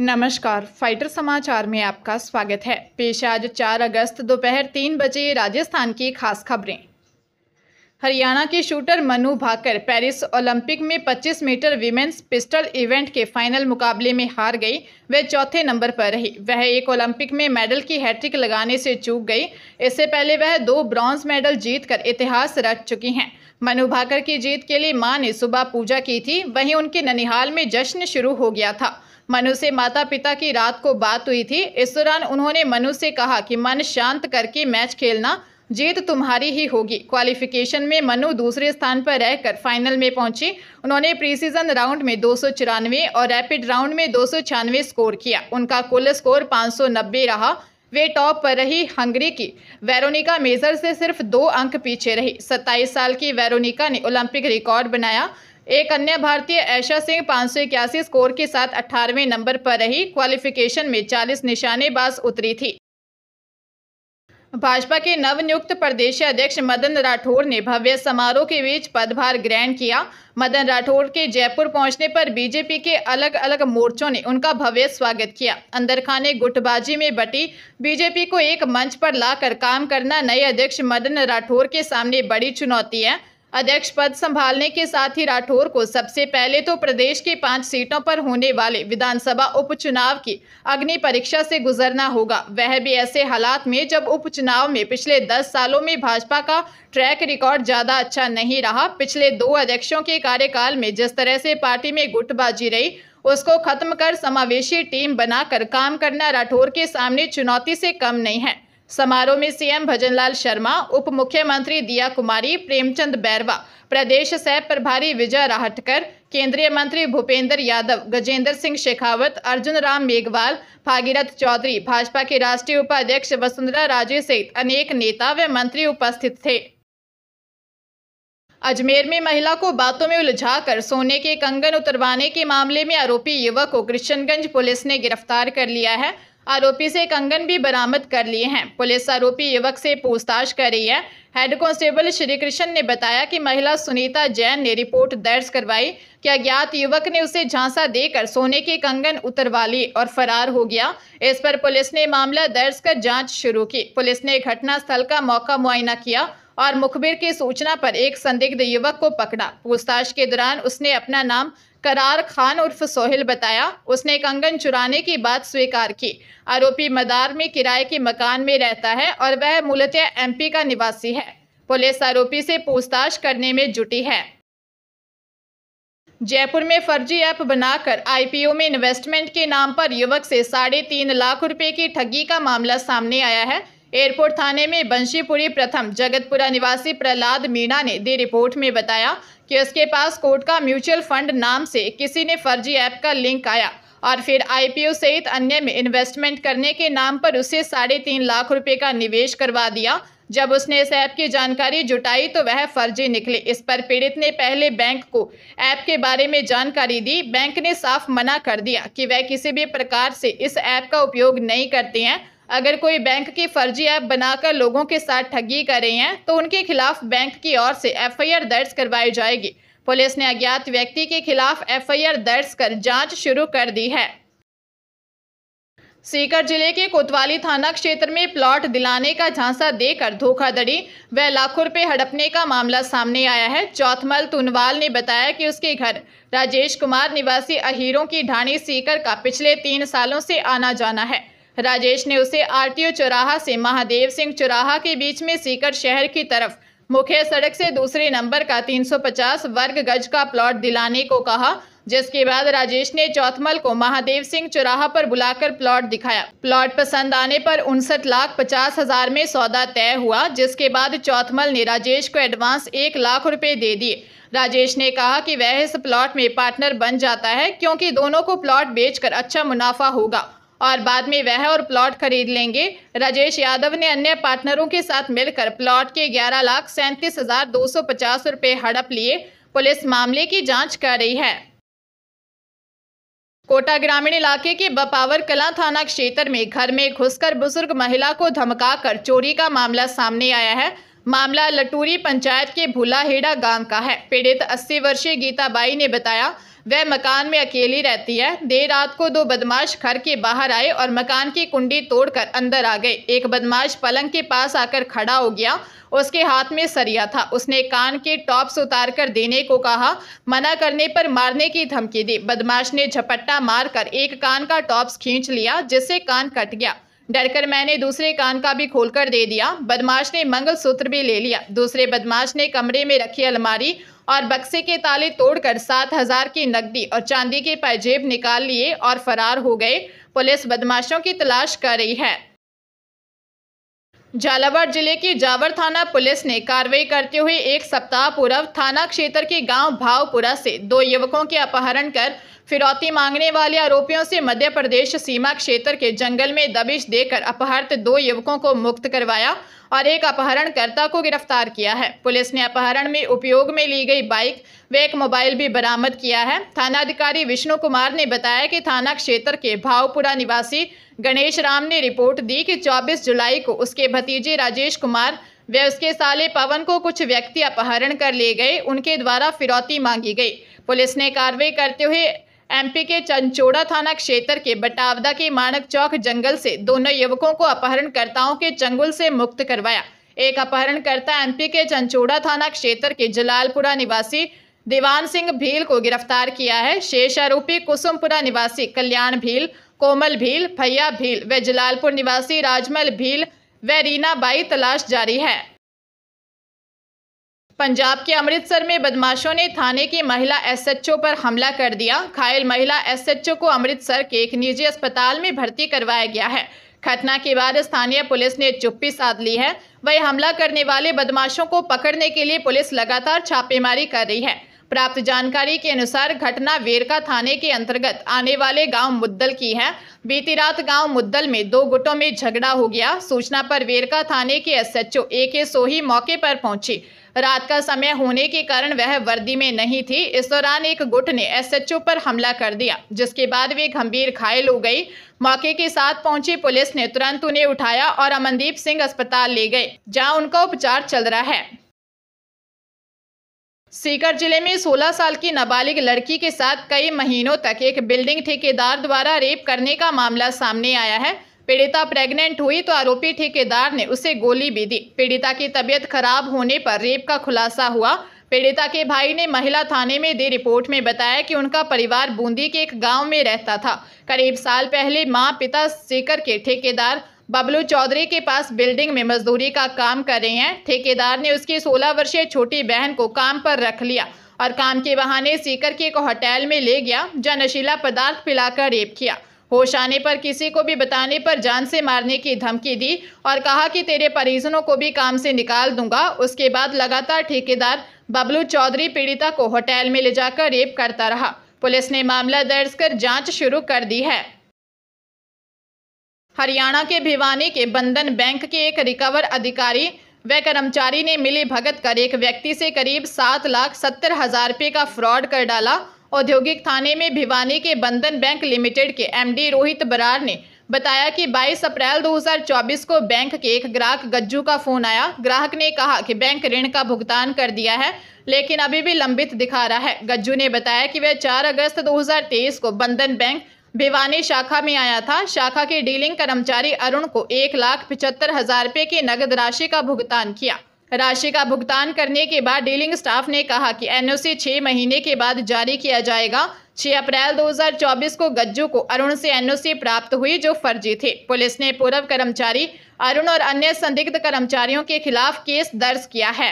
नमस्कार, फाइटर समाचार में आपका स्वागत है। पेश आज 4 अगस्त दोपहर 3 बजे राजस्थान की खास खबरें। हरियाणा की shooter Manu Bhaker Paris Olympic में 25 मीटर विमेंस पिस्टल इवेंट के फाइनल मुकाबले में हार गई। वह चौथे नंबर पर रही। वह एक ओलंपिक में मेडल की हैट्रिक लगाने से चूक गई। इससे पहले वह 2 ब्रॉन्ज मेडल जीतकर इतिहास रच चुकी हैं। मनु भाकर की जीत के लिए मां ने सुबह पूजा की थी। वहीं उनके ननिहाल में जश्न शुरू हो गया था। मनु से माता पिता की रात को बात हुई थी। इस दौरान उन्होंने मनु से कहा कि मन शांत करके मैच खेलना, जीत तुम्हारी ही होगी। क्वालिफिकेशन में मनु दूसरे स्थान पर रहकर फाइनल में पहुंची। उन्होंने प्री सीजन राउंड में 294 और रैपिड राउंड में 296 स्कोर किया। उनका कुल स्कोर 590 रहा। वे टॉप पर रही। हंगरी की वेरोनिका मेजर से सिर्फ 2 अंक पीछे रही। 27 साल की वेरोनिका ने ओलंपिक रिकॉर्ड बनाया। एक अन्य भारतीय ऐशा सिंह 581 स्कोर के साथ 18वें नंबर पर रही। क्वालिफिकेशन में 40 निशानेबाज उतरी थी। भाजपा के नवनियुक्त प्रदेश अध्यक्ष मदन राठौर ने भव्य समारोह के बीच पदभार ग्रहण किया। मदन राठौर के जयपुर पहुंचने पर बीजेपी के अलग अलग मोर्चों ने उनका भव्य स्वागत किया। अंदर खाने गुटबाजी में बटी बीजेपी को एक मंच पर लाकर काम करना नए अध्यक्ष मदन राठौर के सामने बड़ी चुनौती है। अध्यक्ष पद संभालने के साथ ही राठौर को सबसे पहले तो प्रदेश की 5 सीटों पर होने वाले विधानसभा उपचुनाव की अग्नि परीक्षा से गुजरना होगा। वह भी ऐसे हालात में जब उपचुनाव में पिछले 10 सालों में भाजपा का ट्रैक रिकॉर्ड ज्यादा अच्छा नहीं रहा। पिछले 2 अध्यक्षों के कार्यकाल में जिस तरह से पार्टी में गुटबाजी रही, उसको खत्म कर समावेशी टीम बनाकर काम करना राठौर के सामने चुनौती से कम नहीं है। समारोह में सीएम भजनलाल शर्मा, उप मुख्यमंत्री दिया कुमारी, प्रेमचंद बैरवा, प्रदेश सह प्रभारी विजय राहटकर, केंद्रीय मंत्री भूपेंद्र यादव, गजेंद्र सिंह शेखावत, अर्जुन राम मेघवाल, भागीरथ चौधरी, भाजपा के राष्ट्रीय उपाध्यक्ष वसुंधरा राजे सहित अनेक नेता व मंत्री उपस्थित थे। अजमेर में महिला को बातों में उलझाकर सोने के कंगन उतरवाने के मामले में आरोपी युवक को कृष्णगंज पुलिस ने गिरफ्तार कर लिया है। आरोपी से कंगन भी बरामद कर लिए हैं। पुलिस आरोपी युवक से पूछताछ कर रही है। हेड कांस्टेबल श्री कृष्ण ने बताया कि महिला सुनीता जैन ने रिपोर्ट दर्ज करवाई कि अज्ञात युवक ने उसे झांसा देकर सोने के कंगन उतरवा लिए और फरार हो गया। इस पर पुलिस ने मामला दर्ज कर जांच शुरू की। पुलिस ने घटनास्थल का मौका मुआयना किया और मुखबिर की सूचना पर एक संदिग्ध युवक को पकड़ा। पूछताछ के दौरान उसने अपना नाम करार खान उर्फ सोहेल बताया। उसने कंगन चुराने की बात स्वीकार की। आरोपी मदार में किराए के मकान में रहता है और वह मूलतः एमपी का निवासी है। पुलिस आरोपी से पूछताछ करने में जुटी है। जयपुर में फर्जी ऐप बनाकर आईपीओ में इन्वेस्टमेंट के नाम पर युवक से 3.5 लाख रुपए की ठगी का मामला सामने आया है। एयरपोर्ट थाने में बंशीपुरी प्रथम जगतपुरा निवासी प्रहलाद मीणा ने दी रिपोर्ट में बताया कि उसके पास कोर्ट का म्यूचुअल फंड नाम से किसी ने फर्जी ऐप का लिंक आया और फिर आईपीओ सहित अन्य में इन्वेस्टमेंट करने के नाम पर उसे 3.5 लाख रुपए का निवेश करवा दिया। जब उसने इस ऐप की जानकारी जुटाई तो वह फर्जी निकले। इस पर पीड़ित ने पहले बैंक को ऐप के बारे में जानकारी दी। बैंक ने साफ मना कर दिया कि वह किसी भी प्रकार से इस ऐप का उपयोग नहीं करते हैं। अगर कोई बैंक की फर्जी ऐप बनाकर लोगों के साथ ठगी कर रहे हैं तो उनके खिलाफ बैंक की ओर से एफआईआर दर्ज करवाई जाएगी। पुलिस ने अज्ञात व्यक्ति के खिलाफ एफआईआर दर्ज कर जांच शुरू कर दी है। सीकर जिले के कोतवाली थाना क्षेत्र में प्लॉट दिलाने का झांसा देकर धोखाधड़ी व लाखों रुपए हड़पने का मामला सामने आया है। चौथमल तुनवाल ने बताया कि उसके घर राजेश कुमार निवासी अहीरों की ढाणी सीकर का पिछले 3 सालों से आना जाना है। राजेश ने उसे आरटीओ चौराहा से महादेव सिंह चौराहा के बीच में सीकर शहर की तरफ मुख्य सड़क से दूसरे नंबर का 350 वर्ग गज का प्लॉट दिलाने को कहा, जिसके बाद राजेश ने चौथमल को महादेव सिंह चौराहा पर बुलाकर प्लॉट दिखाया। प्लॉट पसंद आने पर 59,50,000 में सौदा तय हुआ, जिसके बाद चौथमल ने राजेश को एडवांस 1 लाख रुपए दे दिए। राजेश ने कहा कि वह इस प्लॉट में पार्टनर बन जाता है क्योंकि दोनों को प्लॉट बेचकर अच्छा मुनाफा होगा और बाद में वह और प्लॉट खरीद लेंगे। राजेश यादव ने अन्य पार्टनरों के साथ मिलकर प्लॉट के 11,37,250 रुपए हड़प लिए। पुलिस मामले की जांच कर रही है। कोटा ग्रामीण इलाके के बपावर कलां थाना क्षेत्र में घर में घुसकर बुजुर्ग महिला को धमकाकर चोरी का मामला सामने आया है। मामला लटूरी पंचायत के भूलाहेड़ा गांव का है। पीड़ित 80 वर्षीय गीताबाई ने बताया, वह मकान में अकेली रहती है। देर रात को 2 बदमाश घर के बाहर आए और मकान की कुंडी तोड़कर अंदर आ गए। एक बदमाश पलंग के पास आकर खड़ा हो गया। उसके हाथ में सरिया था। उसने कान के टॉप्स उतार कर देने को कहा। मना करने पर मारने की धमकी दी। बदमाश ने झपट्टा मारकर एक कान का टॉप्स खींच लिया, जिससे कान कट गया। डरकर मैंने दूसरे कान का भी खोलकर दे दिया। बदमाश ने मंगलसूत्र भी ले लिया। दूसरे बदमाश ने कमरे में रखी अलमारी और बक्से के ताले तोड़कर 7,000 की नकदी और चांदी के पायजेब निकाल लिए और फरार हो गए। पुलिस बदमाशों की तलाश कर रही है। झालावाड़ जिले की जावर थाना पुलिस ने कार्रवाई करते हुए एक सप्ताह पूर्व थाना क्षेत्र के गांव भावपुरा से 2 युवकों के अपहरण कर फिरौती मांगने वाले आरोपियों से मध्य प्रदेश सीमा क्षेत्र के जंगल में दबिश देकर अपहृत 2 युवकों को मुक्त करवाया और एक अपहरणकर्ता को गिरफ्तार किया है। पुलिस ने अपहरण में उपयोग में ली गई बाइक व एक मोबाइल भी बरामद किया है। थानाधिकारी विष्णु कुमार ने बताया कि थाना क्षेत्र के भावपुरा निवासी गणेश राम ने रिपोर्ट दी कि 24 जुलाई को उसके भतीजे राजेश कुमार व उसके साले पवन को कुछ व्यक्ति अपहरण कर ले गए। उनके द्वारा फिरौती मांगी गई। पुलिस ने कार्रवाई करते हुए एमपी के चंचोड़ा थाना क्षेत्र के बटावदा के मानक चौक जंगल से दोनों युवकों को अपहरणकर्ताओं के चंगुल से मुक्त करवाया। एक अपहरणकर्ता एमपी के चंचोड़ा थाना क्षेत्र के जलालपुरा निवासी दीवान सिंह भील को गिरफ्तार किया है। शेष आरोपी कुसुमपुरा निवासी कल्याण भील, कोमल भील, भैया भील व जलालपुर निवासी राजमल भील व रीना बाई तलाश जारी है। पंजाब के अमृतसर में बदमाशों ने थाने की महिला एसएचओ पर हमला कर दिया। घायल महिला एसएचओ को अमृतसर के एक निजी अस्पताल में भर्ती करवाया गया है। घटना के बाद स्थानीय पुलिस ने चुप्पी साध ली है। वही हमला करने वाले बदमाशों को पकड़ने के लिए पुलिस लगातार छापेमारी कर रही है। प्राप्त जानकारी के अनुसार घटना वेरका थाने के अंतर्गत आने वाले गांव मुद्दल की है। बीती रात गांव मुद्दल में 2 गुटों में झगड़ा हो गया। सूचना पर वेरका थाने के एसएचओ AK सोही मौके पर पहुंची। रात का समय होने के कारण वह वर्दी में नहीं थी। इस दौरान एक गुट ने एसएचओ पर हमला कर दिया, जिसके बाद वे गंभीर घायल हो गई। मौके के साथ पहुंची पुलिस ने तुरंत उन्हें उठाया और अमनदीप सिंह अस्पताल ले गए, जहां उनका उपचार चल रहा है। सीकर जिले में 16 साल की नाबालिग लड़की के साथ कई महीनों तक एक बिल्डिंग ठेकेदार द्वारा रेप करने का मामला सामने आया है। पीड़िता प्रेग्नेंट हुई तो आरोपी ठेकेदार ने उसे गोली भी दी। पीड़िता की तबीयत खराब होने पर रेप का खुलासा हुआ। पीड़िता के भाई ने महिला थाने में दी रिपोर्ट में बताया कि उनका परिवार बूंदी के एक गांव में रहता था। करीब साल पहले मां पिता सीकर के ठेकेदार बबलू चौधरी के पास बिल्डिंग में मजदूरी का काम कर रहे हैं। ठेकेदार ने उसकी 16 वर्षीय छोटी बहन को काम पर रख लिया और काम के बहाने सीकर के एक होटल में ले गया, जहां नशीला पदार्थ पिलाकर रेप किया। होश आने पर किसी को भी बताने पर जान से मारने की धमकी दी और कहा कि तेरे परिजनों को भी काम से निकाल दूंगा। उसके बाद लगातार ठेकेदार बबलू चौधरी पीड़िता को होटल में ले जाकर रेप करता रहा। पुलिस ने मामला दर्ज कर जांच शुरू कर दी है। हरियाणा के भिवानी के बंधन बैंक के एक रिकवर अधिकारी व कर्मचारी ने मिली भगत कर एक व्यक्ति से करीब 7,70,000 रुपये का फ्रॉड कर डाला। औद्योगिक थाने में भिवानी के बंधन बैंक लिमिटेड के MD रोहित बरार ने बताया कि 22 अप्रैल 2024 को बैंक के एक ग्राहक गज्जू का फोन आया। ग्राहक ने कहा कि बैंक ऋण का भुगतान कर दिया है, लेकिन अभी भी लंबित दिखा रहा है। गज्जू ने बताया कि वह 4 अगस्त 2023 को बंधन बैंक भिवानी शाखा में आया था। शाखा के डीलिंग कर्मचारी अरुण को 1,75,000 रुपये की नगद राशि का भुगतान किया। राशि का भुगतान करने के बाद डीलिंग स्टाफ ने कहा कि NOC 6 महीने के बाद जारी किया जाएगा। 6 अप्रैल 2024 को गज्जू को अरुण से NOC प्राप्त हुई, जो फर्जी थे। पुलिस ने पूर्व कर्मचारी अरुण और अन्य संदिग्ध कर्मचारियों के खिलाफ केस दर्ज किया है।